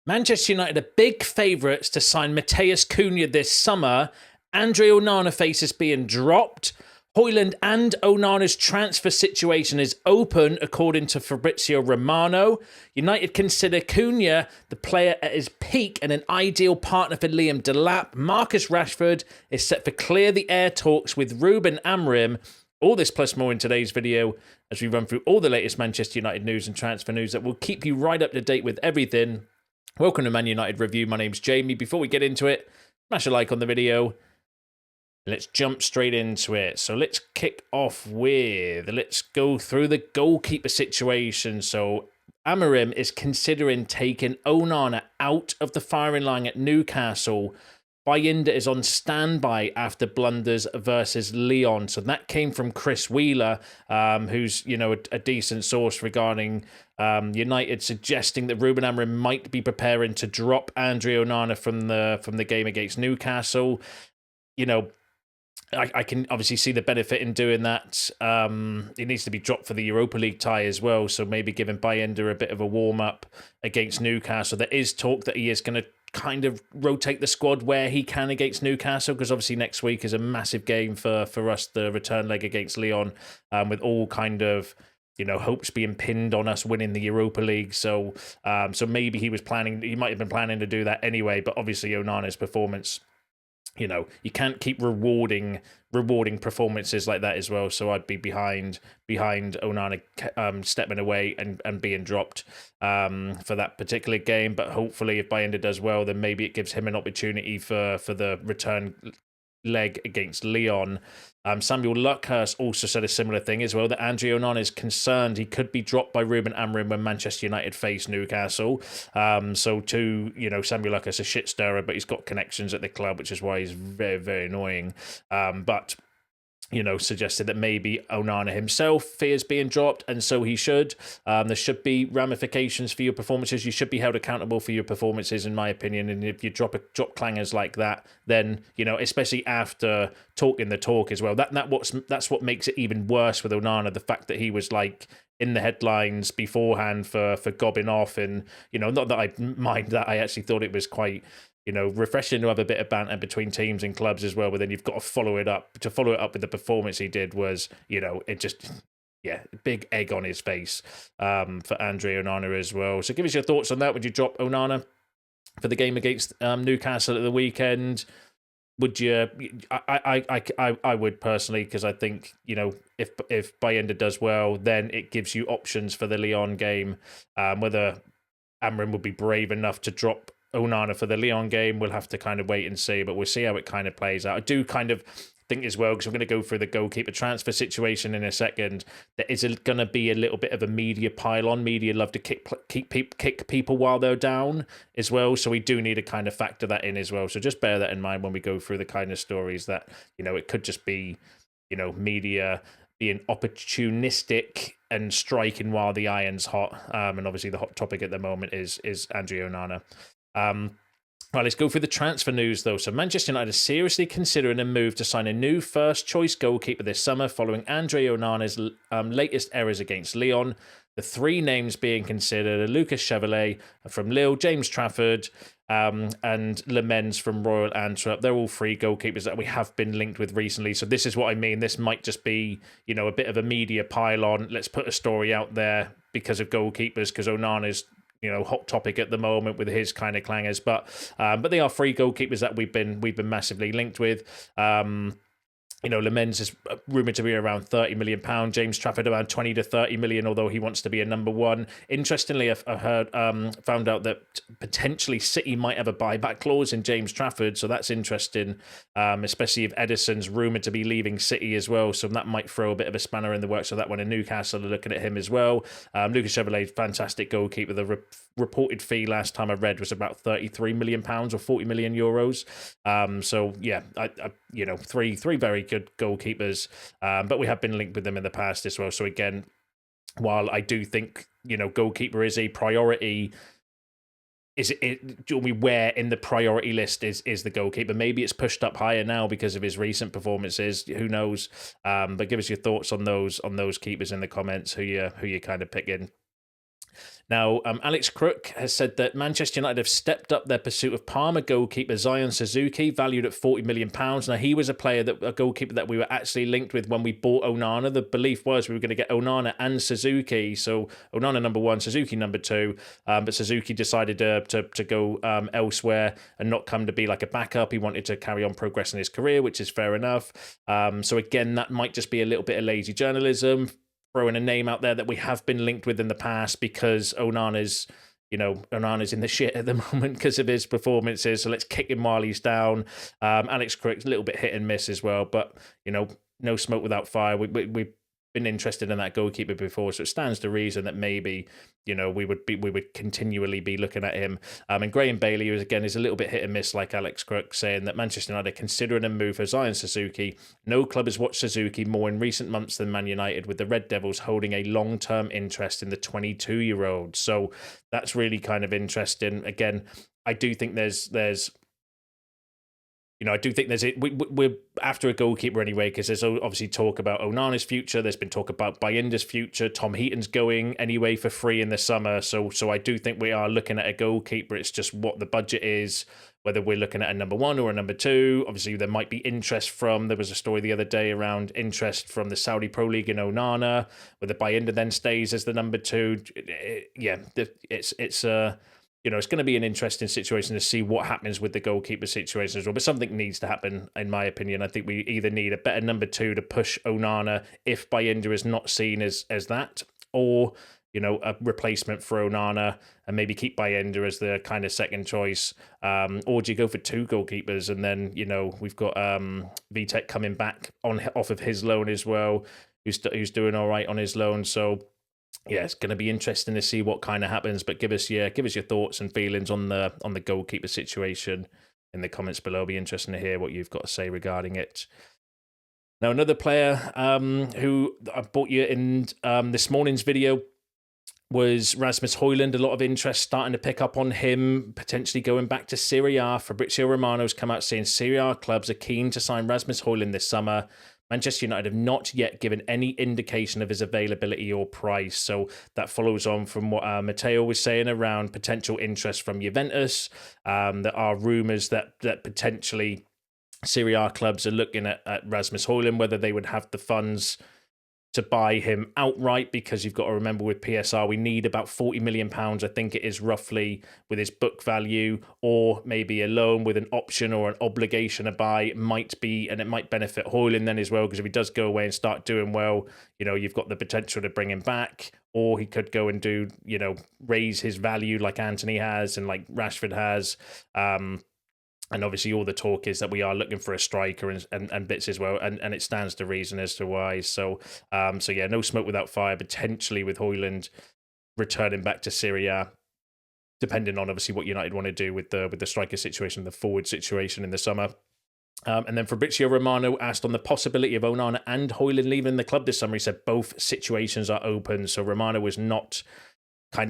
Manchester United are big favourites to sign Matheus Cunha this summer. Andre Onana faces being dropped. Hojlund and Onana's transfer situation is open, according to Fabrizio Romano. United consider Cunha the player at his peak and an ideal partner for Liam Delap. Marcus Rashford is set for clear the air talks with Ruben Amorim. All this plus more in today's video as we run through all the latest Manchester United news and transfer news that will keep you right up to date with everything. Welcome to Man United Review. My name's Jamie. Before we get into it, smash a like on the video. Let's jump straight into it. So let's kick off let's go through the goalkeeper situation. So Amorim is considering taking Onana out of the firing line at Newcastle. Bayinda is on standby after blunders versus Lyon. So that came from Chris Wheeler, who's a decent source regarding United, suggesting that Ruben Amorim might be preparing to drop Andre Onana from the game against Newcastle. I can obviously see the benefit in doing that. It needs to be dropped for the Europa League tie as well, so maybe giving Bayinda a bit of a warm-up against Newcastle. There is talk that he is going to kind of rotate the squad where he can against Newcastle, because obviously next week is a massive game for us, the return leg against Lyon, with all kind of hopes being pinned on us winning the Europa League. So maybe he might have been planning to do that anyway, but obviously Onana's performance, you can't keep rewarding performances like that as well. So I'd be behind Onana stepping away and being dropped for that particular game. But hopefully, if Bayinda does well, then maybe it gives him an opportunity for the return leg against Lyon. Samuel Luckhurst also said a similar thing as well, that Andre Onana is concerned he could be dropped by Ruben Amorim when Manchester United face Newcastle. So too, Samuel Luckhurst is a shit stirrer, but he's got connections at the club, which is why he's very, very annoying. But suggested that maybe Onana himself fears being dropped, and so he should. There should be ramifications for your performances. You should be held accountable for your performances, in my opinion. And if you drop clangers like that, then especially after talking the talk as well, that's what makes it even worse with Onana. The fact that he was in the headlines beforehand for gobbing off, and not that I mind that. I actually thought it was quite refreshing to have a bit of banter between teams and clubs as well, but then you've got to follow it up. To follow it up with the performance he did was, it just, big egg on his face for Andre Onana as well. So give us your thoughts on that. Would you drop Onana for the game against Newcastle at the weekend? Would you? I would personally, because I think if Bayinda does well, then it gives you options for the Lyon game. Whether Amorim would be brave enough to drop Onana for the Lyon game, we'll have to kind of wait and see, but we'll see how it kind of plays out. I do kind of think as well, because we're going to go through the goalkeeper transfer situation in a second, there is going to be a little bit of a media pile-on. Media love to kick people while they're down as well, so we do need to kind of factor that in as well. So just bear that in mind when we go through the kind of stories that, it could just be, media being opportunistic and striking while the iron's hot. And obviously the hot topic at the moment is Andre Onana. Right, let's go through the transfer news though. So Manchester United is seriously considering a move to sign a new first choice goalkeeper this summer following Andre Onana's latest errors against Lyon. The three names being considered are Lucas Chevalier from Lille, James Trafford, and Lemens from Royal Antwerp. They're all three goalkeepers that we have been linked with recently. So this is what I mean. This might just be, a bit of a media pile-on. Let's put a story out there because of goalkeepers, because Onana's hot topic at the moment with his kind of clangers, but they are three goalkeepers that we've been massively linked with. Lemens is rumoured to be around £30 million. James Trafford around 20 to 30 million, although he wants to be a number one. Interestingly, I've heard, found out that potentially City might have a buyback clause in James Trafford, so that's interesting, especially if Edison's rumoured to be leaving City as well, so that might throw a bit of a spanner in the works of that one. In Newcastle are looking at him as well. Lucas Chevalier, fantastic goalkeeper. The reported fee last time I read was about £33 million or 40 million euros. So yeah, three very good goalkeepers, but we have been linked with them in the past as well. So again, while I do think goalkeeper is a priority, where in the priority list is the goalkeeper? Maybe it's pushed up higher now because of his recent performances. Who knows? But give us your thoughts on those keepers in the comments. Who you kind of picking. Now, Alex Crook has said that Manchester United have stepped up their pursuit of Parma goalkeeper Zion Suzuki, valued at £40 million. Now, he was a goalkeeper that we were actually linked with when we bought Onana. The belief was we were going to get Onana and Suzuki. So Onana number one, Suzuki number two. But Suzuki decided to go elsewhere and not come to be like a backup. He wanted to carry on progressing his career, which is fair enough. So again, that might just be a little bit of lazy journalism, throwing a name out there that we have been linked with in the past because Onana's in the shit at the moment because of his performances. So let's kick him while he's down. Alex Crook's a little bit hit and miss as well, but no smoke without fire. We've been interested in that goalkeeper before, so it stands to reason that maybe we would continually be looking at him. And Graham Bailey, who is a little bit hit and miss like Alex Crook, saying that Manchester United are considering a move for Zion Suzuki. No club has watched Suzuki more in recent months than Man United, with the Red Devils holding a long-term interest in the 22-year-old. So that's really kind of interesting. Again, I do think there's we're after a goalkeeper anyway, because there's obviously talk about Onana's future. There's been talk about Bayenda's future. Tom Heaton's going anyway for free in the summer. So I do think we are looking at a goalkeeper. It's just what the budget is, whether we're looking at a number one or a number two. Obviously, there might be interest there was a story the other day around interest from the Saudi Pro League in Onana, whether Bayenda then stays as the number two. It's going to be an interesting situation to see what happens with the goalkeeper situation as well. But something needs to happen, in my opinion. I think we either need a better number two to push Onana if Bayenda is not seen as that, or a replacement for Onana and maybe keep Bayenda as the kind of second choice. Or do you go for two goalkeepers and then we've got Vitek coming back off of his loan as well, who's doing all right on his loan. So yeah, it's going to be interesting to see what kind of happens. But give us your thoughts and feelings on the goalkeeper situation in the comments below. It'll be interesting to hear what you've got to say regarding it. Now, another player who I brought you in this morning's video was Rasmus Hojlund. A lot of interest starting to pick up on him, potentially going back to Serie A. Fabrizio Romano's come out saying Serie A clubs are keen to sign Rasmus Hojlund this summer. Manchester United have not yet given any indication of his availability or price. So that follows on from what Matteo was saying around potential interest from Juventus. There are rumours that potentially Serie A clubs are looking at Rasmus Hojlund, whether they would have the funds to buy him outright, because you've got to remember with PSR, we need about £40 million, I think it is roughly, with his book value, or maybe a loan with an option or an obligation to buy. It might benefit Hojlund then as well, because if he does go away and start doing well, you've got the potential to bring him back, or he could go and do, raise his value like Anthony has and like Rashford has. And obviously all the talk is that we are looking for a striker and bits as well. And it stands to reason as to why. So yeah, no smoke without fire, potentially with Hojlund returning back to Serie A, depending on obviously what United want to do with the striker situation, the forward situation in the summer. And then Fabrizio Romano asked on the possibility of Onana and Hojlund leaving the club this summer. He said both situations are open. So Romano was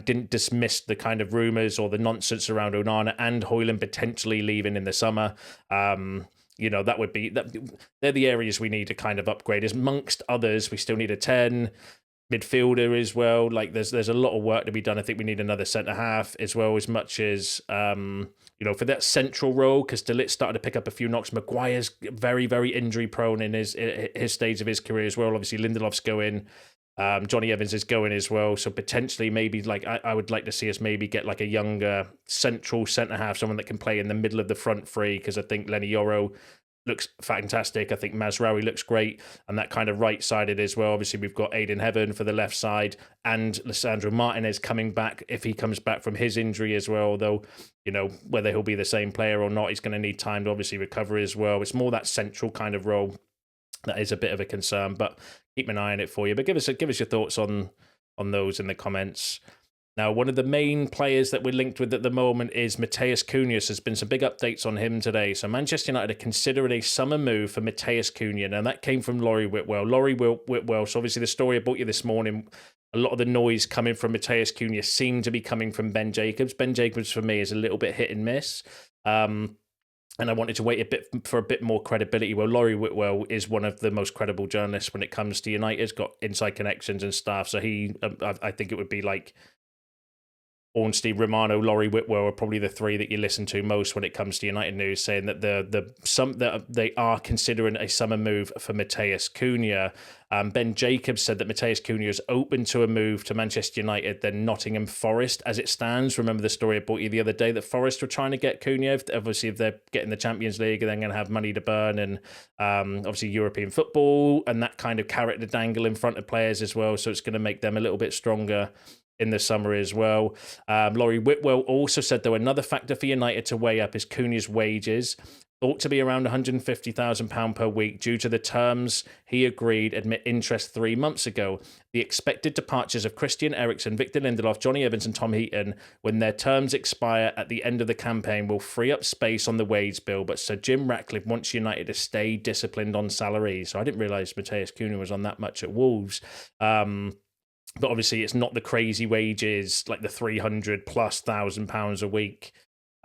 didn't dismiss the kind of rumours or the nonsense around Onana and Hojlund potentially leaving in the summer. That would be they're the areas we need to kind of upgrade. Amongst others, we still need a 10 midfielder as well. Like there's a lot of work to be done. I think we need another centre half as well, as much as for that central role, because De Ligt started to pick up a few knocks. Maguire's very, very injury prone in his stage of his career as well. Obviously Lindelof's going. Johnny Evans is going as well, so potentially maybe I would like to see us maybe get like a younger central centre half, someone that can play in the middle of the front three, because I think Lenny Yoro looks fantastic. I think Mazraoui looks great, and that kind of right-sided as well. Obviously, we've got Aiden Heaven for the left side, and Lisandro Martinez coming back if he comes back from his injury as well. Though, whether he'll be the same player or not, he's going to need time to obviously recover as well. It's more that central kind of role that is a bit of a concern, but keep an eye on it for you. But give us your thoughts on those in the comments. Now, one of the main players that we're linked with at the moment is Matheus Cunha. There's been some big updates on him today. So Manchester United are considering a summer move for Matheus Cunha. Now, that came from Laurie Whitwell. So obviously the story I brought you this morning, a lot of the noise coming from Matheus Cunha seemed to be coming from Ben Jacobs. Ben Jacobs, for me, is a little bit hit and miss. And I wanted to wait for a bit more credibility. Well, Laurie Whitwell is one of the most credible journalists when it comes to United. He's got inside connections and stuff. So I think it would be like Ornstein, Romano, Laurie Whitwell are probably the three that you listen to most when it comes to United news, saying that that they are considering a summer move for Matheus Cunha. Ben Jacobs said that Matheus Cunha is open to a move to Manchester United than Nottingham Forest as it stands. Remember the story I brought you the other day that Forest were trying to get Cunha. Obviously, if they're getting the Champions League, they're going to have money to burn, and obviously European football and that kind of carrot to dangle in front of players as well. So it's going to make them a little bit stronger in the summer as well. Laurie Whitwell also said, though, another factor for United to weigh up is Cunha's wages, thought to be around £150,000 per week due to the terms he agreed amid interest 3 months ago. The expected departures of Christian Eriksen, Victor Lindelof, Johnny Evans and Tom Heaton, when their terms expire at the end of the campaign, will free up space on the wage bill, but Sir Jim Ratcliffe wants United to stay disciplined on salaries. So I didn't realise Matheus Cunha was on that much at Wolves. But obviously, it's not the crazy wages like the £300,000+ a week.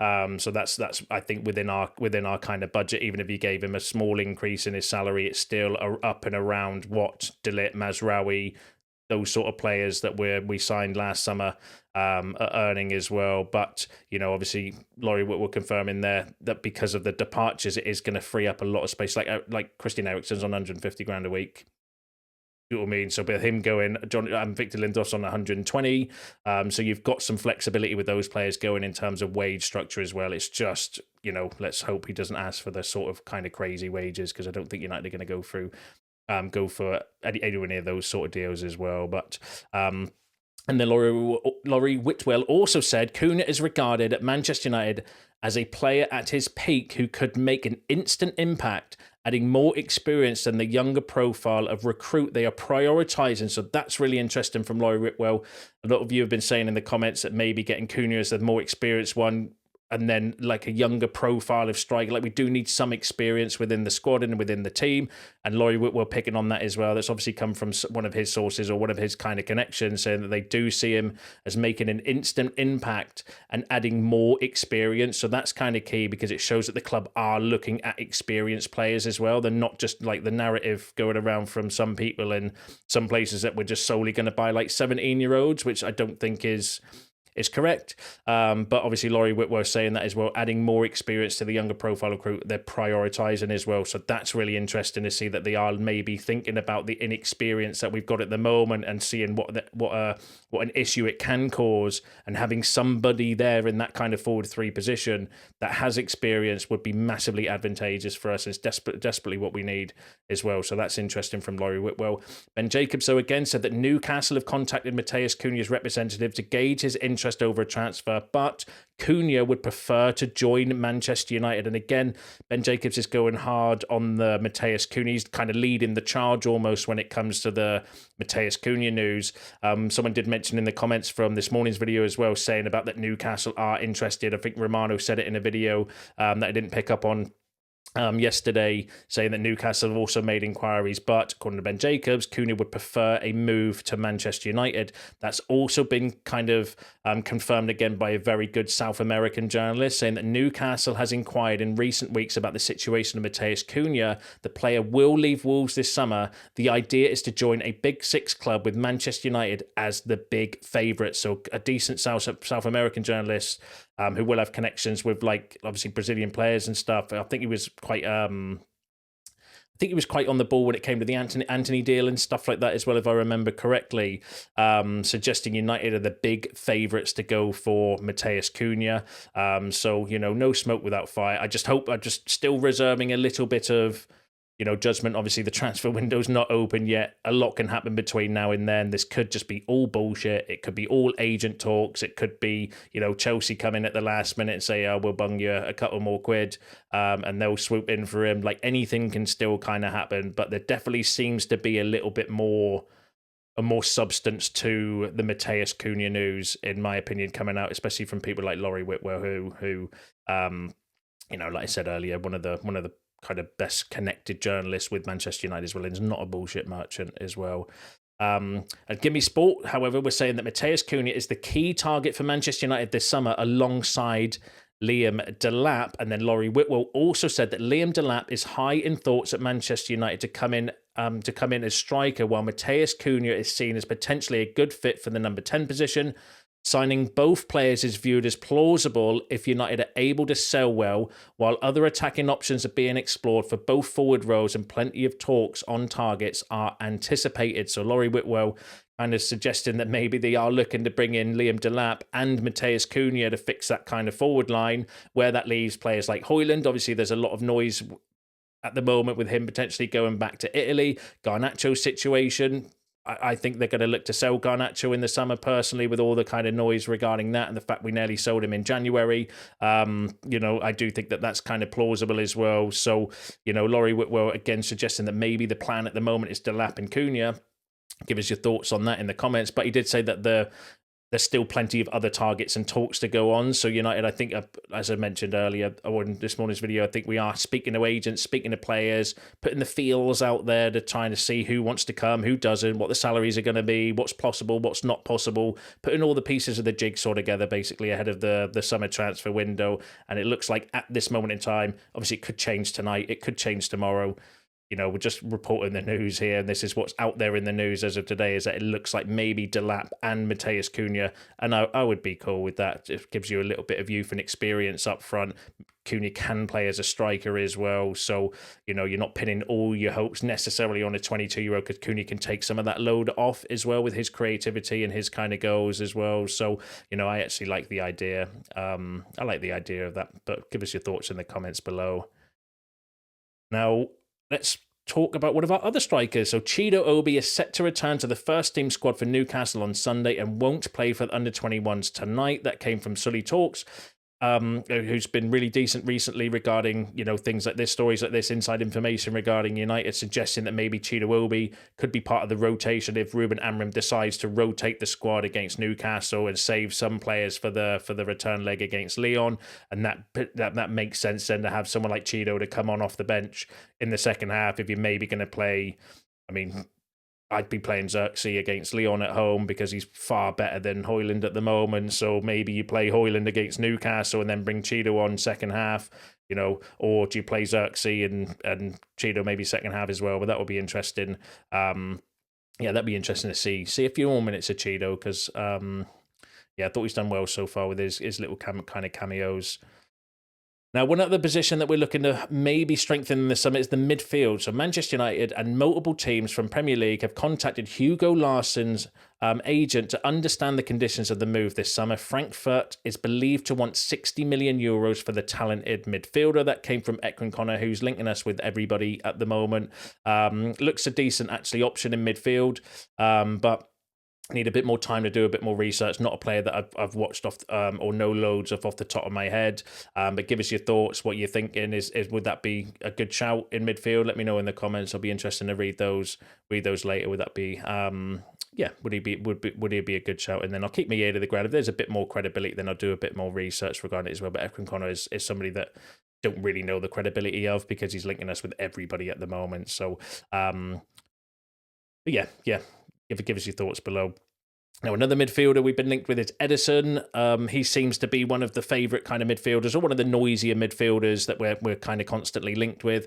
So that's I think within our kind of budget. Even if you gave him a small increase in his salary, it's still up and around what De Ligt, Mazraoui, those sort of players that we signed last summer are earning as well. But obviously, Laurie Whitwell confirming there that because of the departures, it is going to free up a lot of space. Like Christian Eriksen's on 150 grand a week. You know what I mean? So with him going, Victor Lindelof's on 120. So you've got some flexibility with those players going in terms of wage structure as well. It's just, let's hope he doesn't ask for the sort of kind of crazy wages, because I don't think United are going to go for anywhere near those sort of deals as well. But and then Laurie Whitwell also said Cunha is regarded at Manchester United as a player at his peak who could make an instant impact, adding more experience than the younger profile of recruit they are prioritising. So that's really interesting from Laurie Whitwell. A lot of you have been saying in the comments that maybe getting Cunha as the more experienced one, and then like a younger profile of striker. Like we do need some experience within the squad and within the team. And Laurie Whitwell picking on that as well. That's obviously come from one of his sources or one of his kind of connections, saying that they do see him as making an instant impact and adding more experience. So that's kind of key, because it shows that the club are looking at experienced players as well. They're not just like the narrative going around from some people in some places that we're just solely going to buy like 17-year-olds, which I don't think is correct. But obviously Laurie Whitwell saying that as well, adding more experience to the younger profile recruit they're prioritising as well. So that's really interesting to see that they are maybe thinking about the inexperience that we've got at the moment and seeing what an issue it can cause, and having somebody there in that kind of forward three position that has experience would be massively advantageous for us. It's desperately what we need as well. So that's interesting from Laurie Whitwell. Ben Jacobs, so again, said that Newcastle have contacted Matheus Cunha's representative to gauge his interest over a transfer, but Cunha would prefer to join Manchester United. And again, Ben Jacobs is going hard on the Matheus Cunha. He's kind of leading the charge almost when it comes to the Matheus Cunha news. Someone did mention in the comments from this morning's video as well, saying about that Newcastle are interested. I think Romano said it in a video that I didn't pick up on yesterday, saying that Newcastle have also made inquiries, but according to Ben Jacobs, Cunha would prefer a move to Manchester United. That's also been kind of confirmed again by a very good South American journalist, saying that Newcastle has inquired in recent weeks about the situation of Matheus Cunha. The player will leave Wolves this summer. The idea is to join a Big Six club with Manchester United as the big favourite. So a decent South American journalist who will have connections with, like, obviously Brazilian players and stuff. I think he was quite on the ball when it came to the Anthony deal and stuff like that as well, if I remember correctly, suggesting United are the big favourites to go for Matheus Cunha. So, no smoke without fire. I'm just still reserving a little bit of judgment. Obviously, the transfer window's not open yet. A lot can happen between now and then. This could just be all bullshit. It could be all agent talks. It could be, Chelsea come in at the last minute and say, oh, we'll bung you a couple more quid, and they'll swoop in for him. Like, anything can still kind of happen, but there definitely seems to be a little bit more substance to the Matheus Cunha news, in my opinion, coming out, especially from people like Laurie Whitwell, who like I said earlier, one of the kind of best connected journalists with Manchester United as well, and is not a bullshit merchant as well. At Gimme Sport, however, we're saying that Matheus Cunha is the key target for Manchester United this summer, alongside Liam Delap. And then Laurie Whitwell also said that Liam Delap is high in thoughts at Manchester United to come in as striker, while Matheus Cunha is seen as potentially a good fit for the number 10 position. Signing both players is viewed as plausible if United are able to sell well, while other attacking options are being explored for both forward rows and plenty of talks on targets are anticipated. So Laurie Whitwell kind of suggesting that maybe they are looking to bring in Liam Delap and Matheus Cunha to fix that kind of forward line, where that leaves players like Hojlund. Obviously, there's a lot of noise at the moment with him potentially going back to Italy. Garnacho's situation, I think they're going to look to sell Garnacho in the summer, personally, with all the kind of noise regarding that and the fact we nearly sold him in January. I do think that that's kind of plausible as well. So, Laurie Whitwell, again, suggesting that maybe the plan at the moment is Delap and Cunha. Give us your thoughts on that in the comments. But he did say that there's still plenty of other targets and talks to go on. So United, I think, as I mentioned earlier, or in this morning's video, I think we are speaking to agents, speaking to players, putting the feels out there to trying to see who wants to come, who doesn't, what the salaries are going to be, what's possible, what's not possible, putting all the pieces of the jigsaw together basically ahead of the summer transfer window. And it looks like at this moment in time, obviously it could change tonight, it could change tomorrow. We're just reporting the news here, and this is what's out there in the news as of today, is that it looks like maybe Delap and Matheus Cunha, and I would be cool with that. It gives you a little bit of youth and experience up front. Cunha can play as a striker as well, so, you're not pinning all your hopes necessarily on a 22-year-old, because Cunha can take some of that load off as well with his creativity and his kind of goals as well. So, I actually like the idea. I like the idea of that, but give us your thoughts in the comments below. Now, let's talk about one of our other strikers. So Chido Obi is set to return to the first team squad for Newcastle on Sunday and won't play for the under-21s tonight. That came from Sully Talks, who's been really decent recently regarding, things like this, stories like this, inside information regarding United, suggesting that maybe Chido Obi could be part of the rotation if Ruben Amorim decides to rotate the squad against Newcastle and save some players for the return leg against Lyon. And that makes sense then, to have someone like Chido to come on off the bench in the second half if you're maybe going to play. I'd be playing Xerxes against Lyon at home because he's far better than Hojlund at the moment. So maybe you play Hojlund against Newcastle and then bring Chido on second half, or do you play Xerxes and Chido maybe second half as well? But that would be interesting. That'd be interesting to see a few more minutes of Chido, because I thought he's done well so far with his little kind of cameos. Now, one other position that we're looking to maybe strengthen in the summer is the midfield. So Manchester United and multiple teams from Premier League have contacted Hugo Larsson's agent to understand the conditions of the move this summer. Frankfurt is believed to want 60 million euros for the talented midfielder. That came from Ekran Connor, who's linking us with everybody at the moment. Looks a decent, actually, option in midfield, but need a bit more time to do a bit more research. Not a player that I've watched off or know loads of off the top of my head. But give us your thoughts. What you're thinking is would that be a good shout in midfield? Let me know in the comments. I'll be interested to read those later. Would that be would he be a good shout? And then I'll keep my ear to the ground. If there's a bit more credibility, then I'll do a bit more research regarding it as well. But Ekran Connor is somebody that don't really know the credibility of, because he's linking us with everybody at the moment. So give us your thoughts below. Now, another midfielder we've been linked with is Ederson. He seems to be one of the favourite kind of midfielders, or one of the noisier midfielders that we're kind of constantly linked with.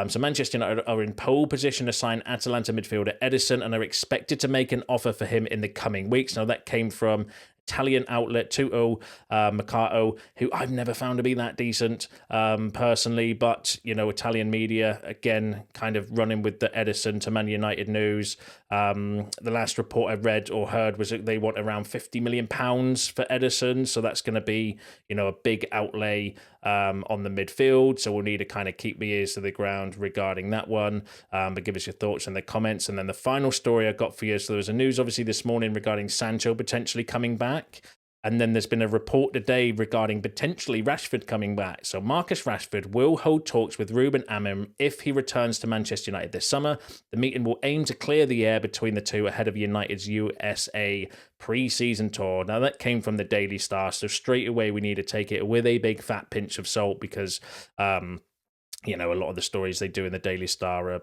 So Manchester United are in pole position to sign Atalanta midfielder Ederson and are expected to make an offer for him in the coming weeks. Now, that came from Italian outlet Tutto Mercato, who I've never found to be that decent personally, but Italian media again kind of running with the Ederson to Man United news. The last report I read or heard was that they want around £50 million for Ederson, so that's going to be a big outlay on the midfield. So we'll need to kind of keep the ears to the ground regarding that one. But give us your thoughts in the comments. And then the final story I got for you. So there was a news obviously this morning regarding Sancho potentially coming back. And then there's been a report today regarding potentially Rashford coming back. So Marcus Rashford will hold talks with Ruben Amorim if he returns to Manchester United this summer. The meeting will aim to clear the air between the two ahead of United's USA pre-season tour. Now, that came from the Daily Star, so straight away we need to take it with a big fat pinch of salt, because a lot of the stories they do in the Daily Star are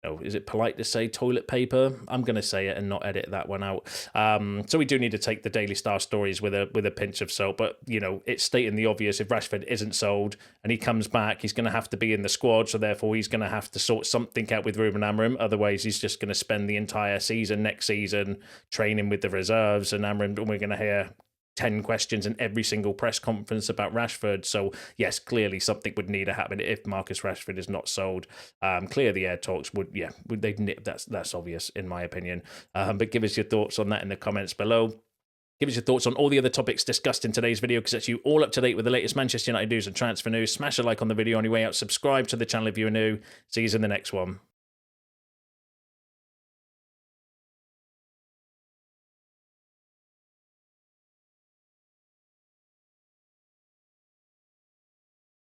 Oh, is it polite to say toilet paper? I'm going to say it and not edit that one out. So we do need to take the Daily Star stories with a pinch of salt. But, you know, it's stating the obvious. If Rashford isn't sold and he comes back, he's going to have to be in the squad. So therefore, he's going to have to sort something out with Ruben Amorim. Otherwise, he's just going to spend the entire season next season training with the reserves. And Amorim, we're going to hear 10 questions in every single press conference about Rashford. So yes, clearly something would need to happen if Marcus Rashford is not sold. Clear the air talks they'd nip. That's obvious in my opinion. But give us your thoughts on that in the comments below. Give us your thoughts on all the other topics discussed in today's video, because that's you all up to date with the latest Manchester United news and transfer news. Smash a like on the video on your way out. Subscribe to the channel if you're new. See you in the next one.